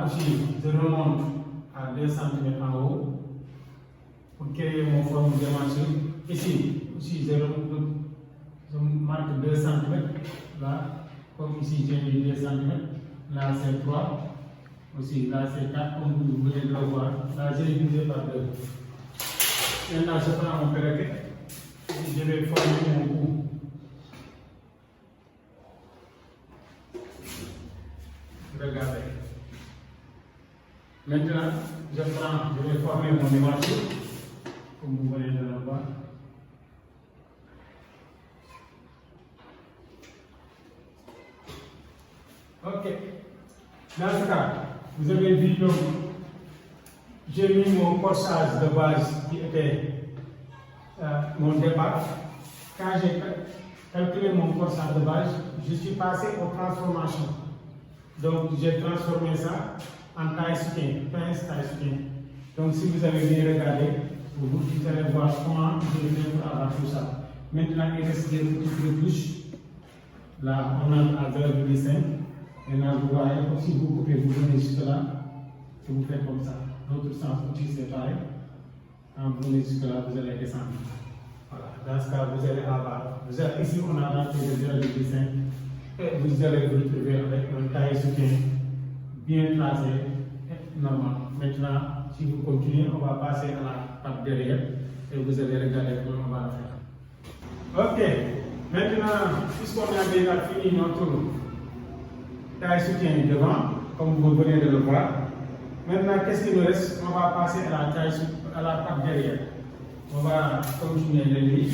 aussi, je remonte à 2 cm en haut pour créer mon forme de démanchure. Ici, aussi, je marque 2 cm. Là, comme ici, j'ai mis 2 cm. Là, c'est 3. Aussi, là, c'est 4, comme vous venez de le voir. Là, j'ai divisé par 2. Maintenant, je prends mon perroquet. Je vais former mon cou. Regardez. Maintenant, je vais former mon démanchure, comme vous venez de le voir. Ok. Dans ce cas, vous avez vu donc, j'ai mis mon corsage de base qui était mon départ. Quand j'ai calculé mon corsage de base, je suis passé aux transformations. Donc, j'ai transformé ça en taille soutien, pince taille soutien. Donc, si vous avez bien regardé, vous allez voir comment je vais pour avoir tout ça. Maintenant, il reste des petites retouches. Là, on a à 0,5. Maintenant, vous voyez, si vous coupez, vous venez jusque là, et vous faites comme ça. L'autre sens aussi, c'est pareil. Quand vous venez jusque là, vous allez descendre. Voilà. Dans ce cas, vous allez avoir. Ici, on a rentré de 0,5. Et vous allez vous retrouver avec un taille soutien bien tracé et normal. Maintenant, si vous continuez, on va passer à la patte derrière et vous allez regarder comment on va le faire. Ok. Maintenant, puisqu'on a déjà fini notre taille soutien devant, comme vous venez de le voir, maintenant, qu'est-ce qu'il nous reste? On va passer à la patte derrière. On va continuer les lignes.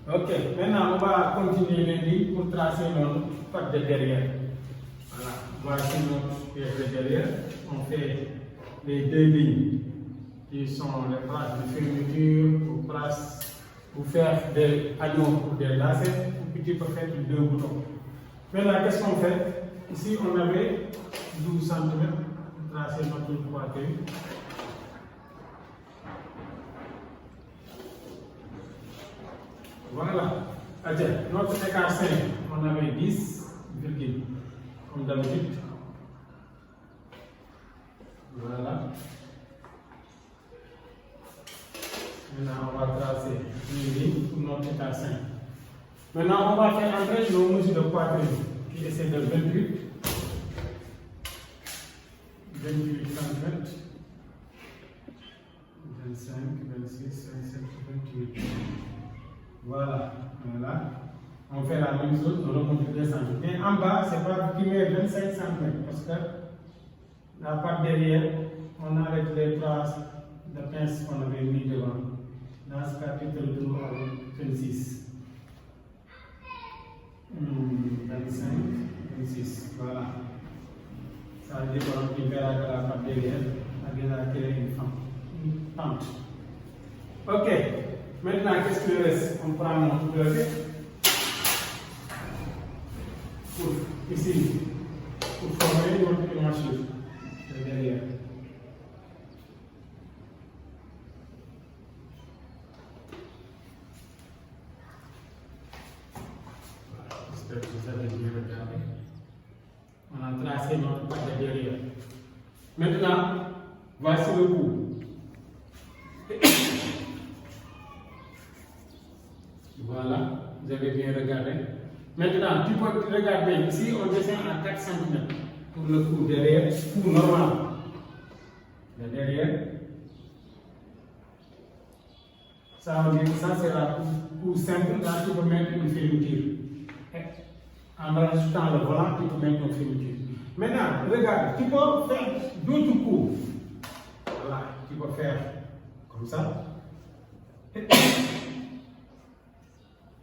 Ok, maintenant on va continuer les lignes pour tracer notre patte de derrière. Voilà, voici notre pièce de derrière. On fait les 2 lignes qui sont les traces de fermeture pour faire des anneaux ou des lacets, ou tu peux faire 2 boutons. Maintenant, qu'est-ce qu'on fait? Ici, on avait 12 cm pour tracer notre poitrine. Voilà. Notre écart 5, on avait 10, comme d'habitude. Voilà. Maintenant, on va tracer une ligne pour notre écart 5. Maintenant, on va faire entrer nos mesures de poitrine qui essaient de 28 cm, 25, 26, 27, 28. Voilà, on fait la même chose, on remonte 2 cm. Mais en bas, c'est pas qui met 25 cm parce que la part derrière, on arrête les traces de pince qu'on avait mis devant. Dans ce cas, tu te retrouves avec 26. 25, 26, voilà. Ça veut dire qu'on verra que la part derrière a déjà créé une pente. Ok. Maintenant, qu'est-ce qu'il reste? On prend notre perroquet pour former notre démanchure de derrière. J'espère que vous avez bien regardé. On a tracé notre patte de derrière. Maintenant, voici le cou. Voilà, vous avez bien regardé. Maintenant, tu peux regarder ici, on descend à 4 cm pour le cou derrière, cou normal. Le derrière. Ça veut dire que ça c'est la cou simple, là tu peux mettre une fermeture. En rajoutant le volant, tu peux mettre une fermeture. Maintenant, regarde, tu peux faire d'autres coups. Voilà, tu peux faire comme ça.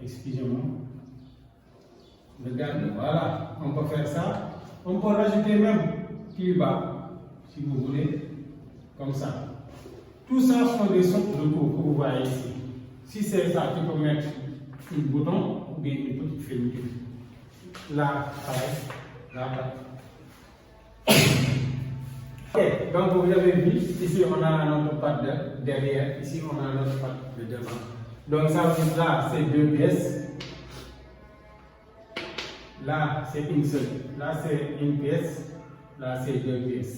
Excusez-moi. Regardez, voilà, on peut faire ça. On peut rajouter même plus bas, si vous voulez, comme ça. Tout ça sont des sortes de coups que vous voyez ici. Si c'est ça, tu peux mettre un bouton ou bien une petite fermeture. Là, pareil, là, pareil. Ok, donc vous avez vu, ici on a notre patte de derrière, ici on a notre patte de devant. Donc ça veut dire là c'est deux pièces, là c'est une seule, là c'est une pièce, là c'est deux pièces.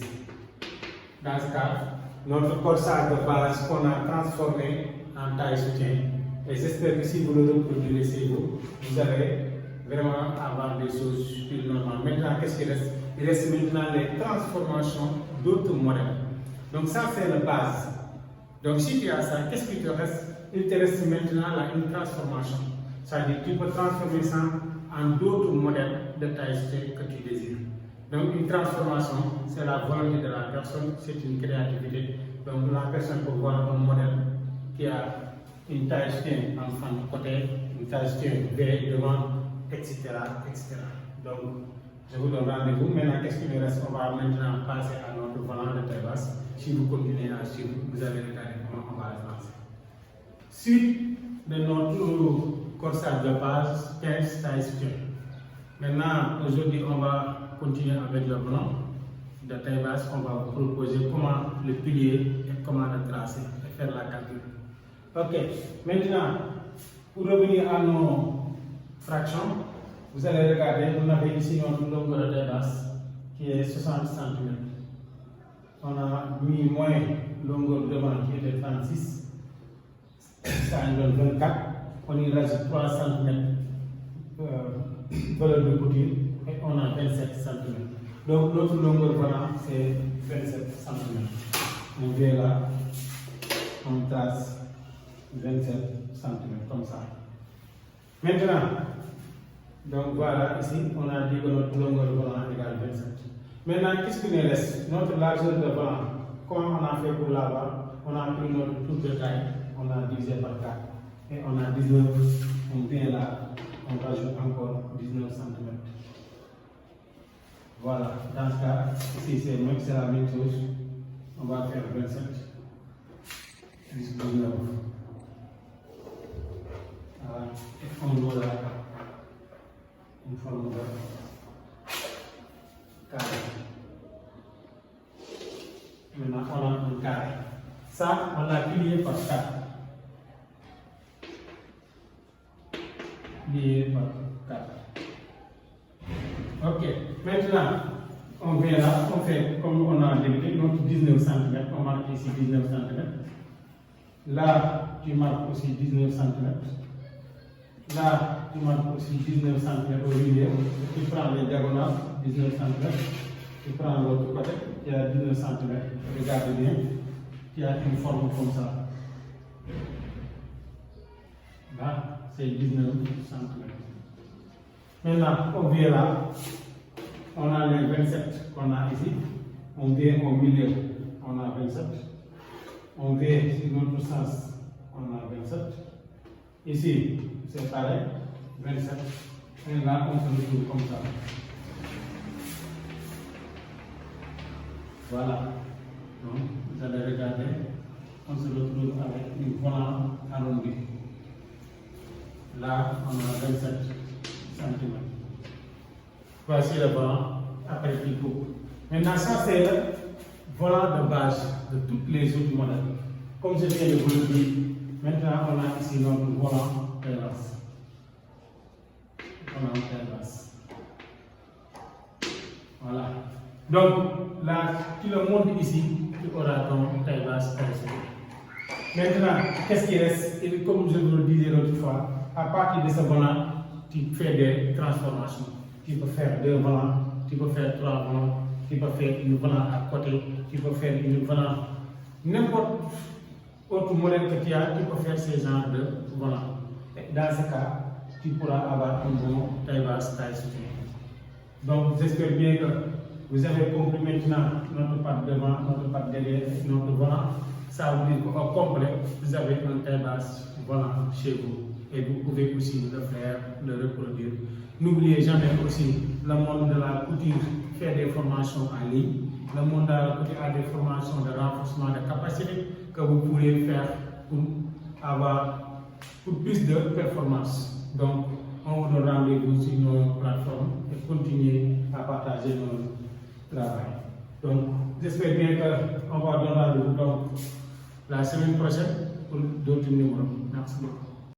Dans ce cas, notre corsage de base qu'on a transformé en taille soutien. Et j'espère que si vous le reproduisez chez vous, vous allez vraiment avoir des choses plus normales. Maintenant, qu'est-ce qu'il reste? Il reste maintenant les transformations d'autres modèles. Donc ça, c'est la base. Donc si tu as ça, qu'est-ce qu'il te reste? Il te reste maintenant là, une transformation. C'est-à-dire que tu peux transformer ça en d'autres modèles de taille soutien que tu désires. Donc une transformation, c'est la volonté de la personne, c'est une créativité. Donc la personne peut voir un modèle qui a une taille soutien en fin de côté, une taille soutien V devant, etc., etc. Donc je vous donne rendez-vous. Maintenant, qu'est-ce qu'il me reste? On va maintenant passer à notre volant de taille basse. Si vous continuez à suivre, vous allez regarder comment on va avancer. Suite de notre corsage de base, 15 taille soutien. Maintenant, aujourd'hui, on va continuer avec le volant de taille basse. On va vous proposer comment le plier et comment le tracer et faire la calcul. Ok, maintenant, pour revenir à nos fractions, vous allez regarder, on avait ici notre longueur de taille basse qui est 60 cm. On a mis moins longueur devant qui est de 36, ça nous donne 24. On y rajoute 3 cm valeur de couture et on a 27 cm. Donc notre longueur volant c'est 27 cm. On vient là, on trace 27 cm comme ça. Maintenant, donc voilà, ici on a dit que notre longueur volant égale 27. Maintenant, qu'est-ce qu'il nous reste? Notre largeur de volant, comment on a fait pour l'avoir? On a pris notre tour de taille, on a divisé par 4 et on a 19. On vient là, on rajoute encore 19 cm. Voilà, dans ce cas, ici c'est la même chose. On va faire 27 plus 19. Voilà, et on doit là une forme de carré. Maintenant, on a un carré. Ça, on l'a plié par 4. Plié par 4. Ok, maintenant, on vient là, on fait comme on a débuté, notre 19 cm. On marque ici 19 cm. Là, tu marques aussi 19 cm. Là, tu marques aussi 19 cm au milieu. Tu prends les diagonales, 19 cm. Tu prends l'autre côté, il y a 19 cm. Regarde bien, il y a une forme comme ça. Là, c'est 19 cm. Maintenant, on vient là, on a les 27 qu'on a ici. On vient au milieu, on a 27. On vient sur notre sens, on a 27. Ici, c'est pareil, 27. Et là, on se retrouve comme ça. Voilà. Donc, vous allez regarder, on se retrouve avec une volant arrondie. Là, on a 27 cm. Voici le volant après qu'il coupe. Maintenant, ça c'est le volant de base de toutes les autres modèles. Comme je viens de vous le dire, maintenant on a ici notre volant taille basse. Volant taille basse. Voilà. Donc, là, tu le montes ici, tu auras ton taille basse taille soutien. Maintenant, qu'est-ce qui reste? Et comme je vous le disais l'autre fois, à partir de ce volant, tu fais des transformations. Tu peux faire 2 volants, tu peux faire 3 volants, tu peux faire une volant à côté, tu peux faire une volant. N'importe autre modèle que tu as, tu peux faire ce genre de volant. Et dans ce cas, tu pourras avoir un bon taille basse, taille soutien. Donc, j'espère bien que vous avez compris maintenant notre patte devant, notre patte derrière, notre volant. Ça veut dire qu'au complet, vous avez un taille basse volant chez vous. Et vous pouvez aussi le faire, le reproduire. N'oubliez jamais aussi le monde de la couture fait des formations en ligne. Le monde de la couture a des formations de renforcement de capacité que vous pourrez faire pour plus de performance. Donc, on vous donne rendez-vous sur nos plateformes et continuez à partager notre travail. Donc, j'espère bien qu'on va donner donc la semaine prochaine pour d'autres numéros. Merci beaucoup.